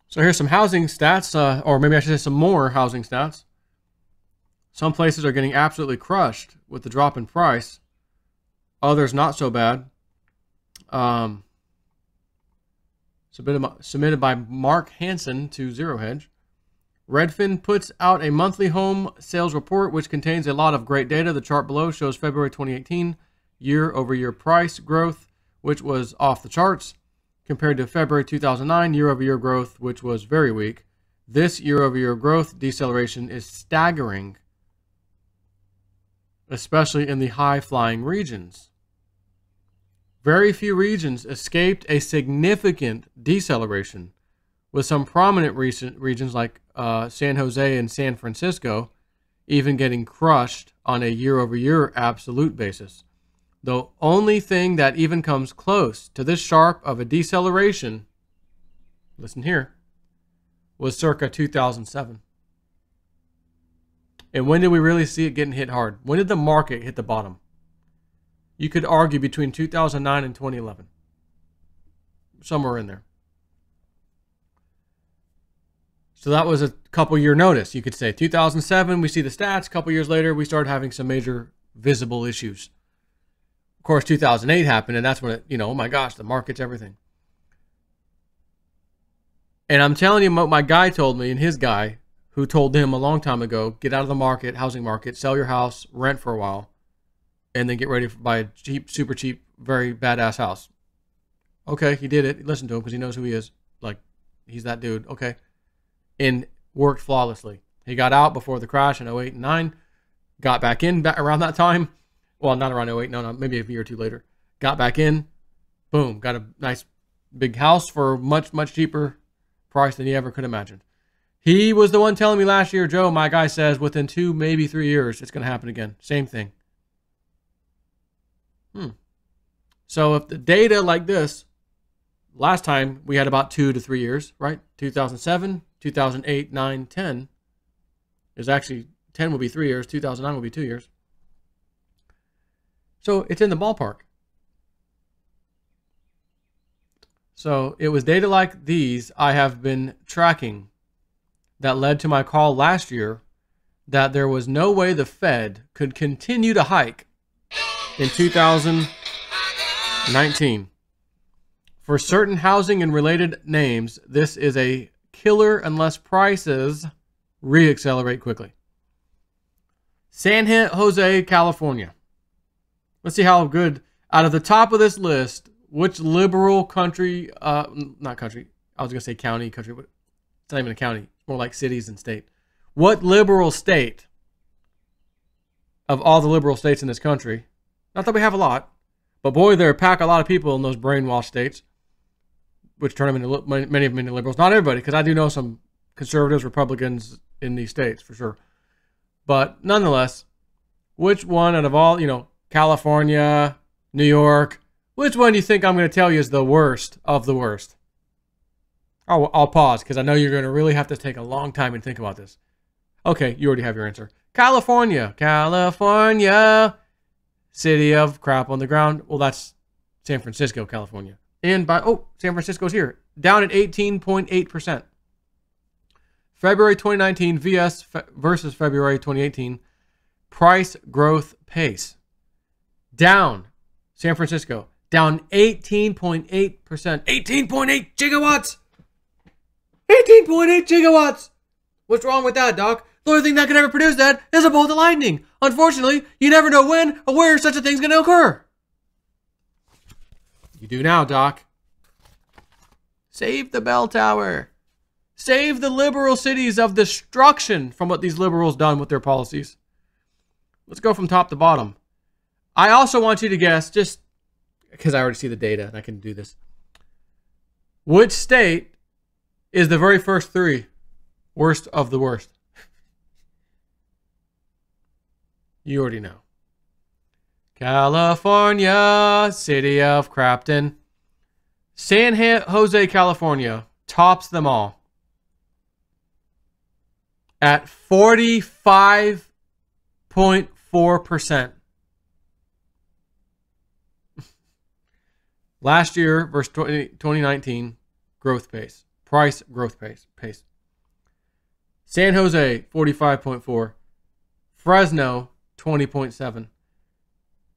So here's some housing stats, or maybe I should say some more housing stats. Some places are getting absolutely crushed with the drop in price. Others not so bad. Submitted by Mark Hansen to Zero Hedge. Redfin puts out a monthly home sales report, which contains a lot of great data. The chart below shows February 2018 year-over-year price growth, which was off the charts, compared to February 2009 year-over-year growth, which was very weak. This year-over-year growth deceleration is staggering, especially in the high-flying regions. Very few regions escaped a significant deceleration, with some prominent recent regions like San Jose and San Francisco even getting crushed on a year-over-year absolute basis. The only thing that even comes close to this sharp of a deceleration, listen here, was circa 2007. And when did we really see it getting hit hard? When did the market hit the bottom? You could argue between 2009 and 2011. Somewhere in there. So that was a couple year notice, you could say. 2007, we see the stats. A couple years later, we started having some major visible issues. Of course, 2008 happened, and that's when it, oh my gosh, the market's everything. And I'm telling you what my guy told me, and his guy, who told him a long time ago, get out of the market, housing market, sell your house, rent for a while, and then get ready to buy a cheap, super cheap, very badass house. Okay, he did it. Listen to him because he knows who he is. Like, he's that dude. Okay. And worked flawlessly. He got out before the crash in 08 and 09. Got back in around that time. Well, not around 08. No, maybe a year or two later. Got back in. Boom. Got a nice big house for much, much cheaper price than he ever could imagine. He was the one telling me last year, Joe, my guy says within 2, maybe 3 years, it's going to happen again. Same thing. So if the data like this, last time we had about 2 to 3 years, right? 2007, 2008, 9, 10 is actually 10 will be 3 years. 2009 will be 2 years. So it's in the ballpark. So it was data like these I have been tracking that led to my call last year that there was no way the Fed could continue to hike in 2019. For certain housing and related names, this is a killer unless prices re-accelerate quickly. San Jose, California. Let's see how good, out of the top of this list, which liberal country, not country, I was going to say county, country, but it's not even a county. It's more like cities and state. What liberal state of all the liberal states in this country, not that we have a lot, but boy, there pack a lot of people in those brainwashed states, which turn them into, many of them into liberals. Not everybody, because I do know some conservatives, Republicans in these states, for sure. But nonetheless, which one out of all, California, New York, which one do you think I'm going to tell you is the worst of the worst? I'll pause, because I know you're going to really have to take a long time and think about this. Okay, you already have your answer. California. California. City of crap on the ground. Well, that's San Francisco, California. And San Francisco's here. Down at 18.8%. February 2019 versus February 2018. Price growth pace. Down. San Francisco. Down 18.8%. 18.8 gigawatts. 18.8 gigawatts. What's wrong with that, Doc? The only thing that could ever produce that is a bolt of lightning. Unfortunately, you never know when or where such a thing's going to occur. You do now, Doc. Save the bell tower. Save the liberal cities of destruction from what these liberals done with their policies. Let's go from top to bottom. I also want you to guess, just because I already see the data and I can do this. Which state is the very first 3 worst of the worst? You already know. California, city of Crapton. San Jose, California tops them all at 45.4%. Last year versus 2019 growth pace. price growth pace. San Jose, 45.4. Fresno, 20.7.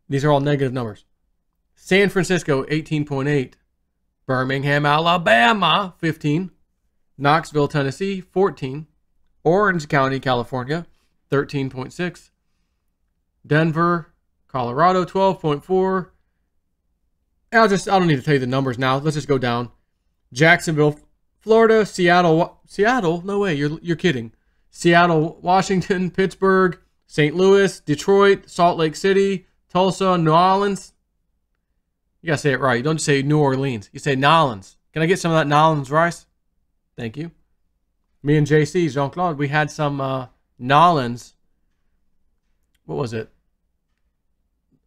These are all negative numbers. San Francisco, 18.8. Birmingham, Alabama, 15. Knoxville, Tennessee, 14. Orange County, California, 13.6. Denver, Colorado, 12.4. I don't need to tell you the numbers now. Let's just go down. Jacksonville, Florida, Seattle, no way, you're kidding. Seattle, Washington, Pittsburgh, St. Louis, Detroit, Salt Lake City, Tulsa, New Orleans. You gotta say it right. You don't say New Orleans. You say Nolans. Can I get some of that Nolans rice? Thank you. Me and JC, Jean-Claude, we had some Nolans. What was it?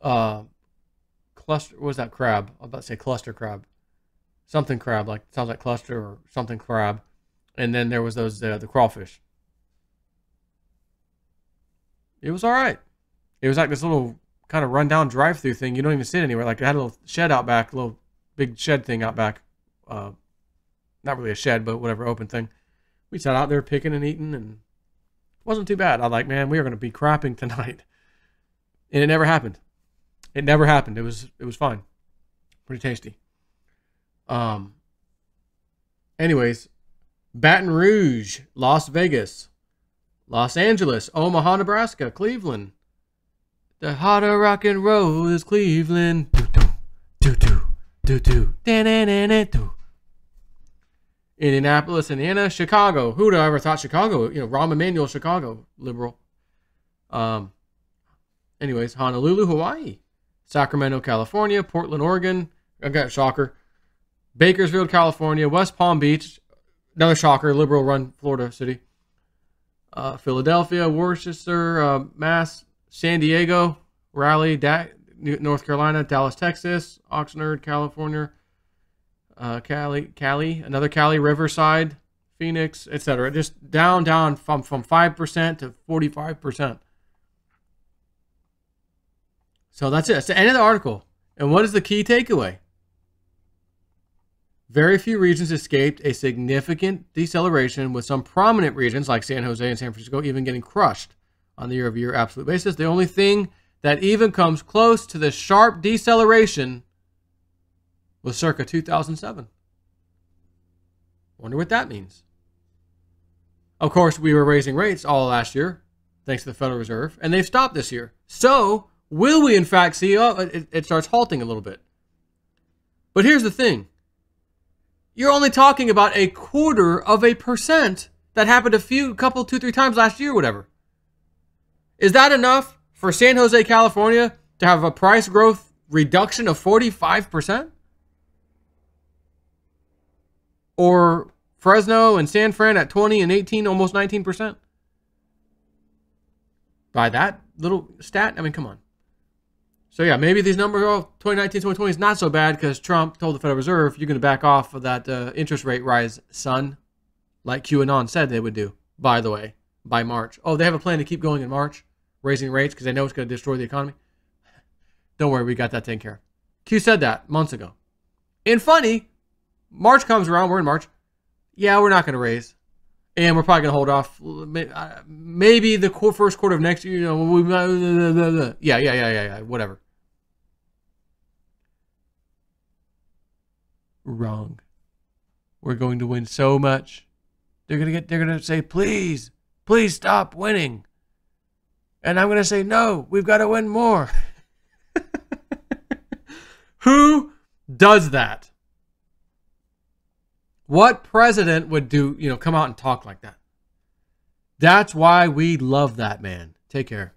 Cluster. What was that crab? I was about to say cluster crab. Something crab, like sounds like cluster or something crab. And then there was those the crawfish. It was all right. It was like this little kind of rundown drive-through thing. You don't even sit anywhere. Like it had a little shed out back, a little big shed thing out back. Not really a shed, but whatever, open thing. We sat out there picking and eating, and it wasn't too bad. I was like, man, we are going to be crapping tonight. And it never happened. It never happened. It was fine. Pretty tasty. Anyways, Baton Rouge, Las Vegas, Los Angeles, Omaha, Nebraska, Cleveland. The heart of rock and roll is Cleveland. Indianapolis, Indiana, Chicago. Who'd have ever thought Chicago? Rahm Emanuel, Chicago, liberal. Anyways, Honolulu, Hawaii. Sacramento, California. Portland, Oregon. I got shocker. Bakersfield, California. West Palm Beach. Another shocker. Liberal run Florida city. Philadelphia, Worcester, Mass. San Diego. Raleigh, North Carolina. Dallas, Texas. Oxnard, California. Cali, another Cali, Riverside, Phoenix, etc. Just down from 5% to 45%. So that's it. That's the end of the article. And what is the key takeaway? Very few regions escaped a significant deceleration, with some prominent regions like San Jose and San Francisco even getting crushed on the year-over-year absolute basis. The only thing that even comes close to the sharp deceleration was circa 2007. Wonder what that means. Of course, we were raising rates all last year, thanks to the Federal Reserve, and they've stopped this year. So, will we in fact see it starts halting a little bit? But here's the thing. You're only talking about 0.25% that happened couple, 2-3 times last year, whatever. Is that enough for San Jose, California to have a price growth reduction of 45%? Or Fresno and San Fran at 20 and 18, almost 19%? By that little stat? I mean, come on. So yeah, maybe these numbers, 2019, 2020 is not so bad because Trump told the Federal Reserve, you're going to back off of that interest rate rise, son. Like QAnon said they would do, by the way, by March. Oh, they have a plan to keep going in March, raising rates because they know it's going to destroy the economy. Don't worry, we got that taken care of. Q said that months ago. And funny, March comes around, we're in March. Yeah, we're not going to raise. And we're probably going to hold off. Maybe the first quarter of next year, yeah, whatever. Wrong. We're going to win so much. They're going to say, please stop winning. And I'm going to say, no, we've got to win more. Who does that? What president would come out and talk like that? That's why we love that man. Take care.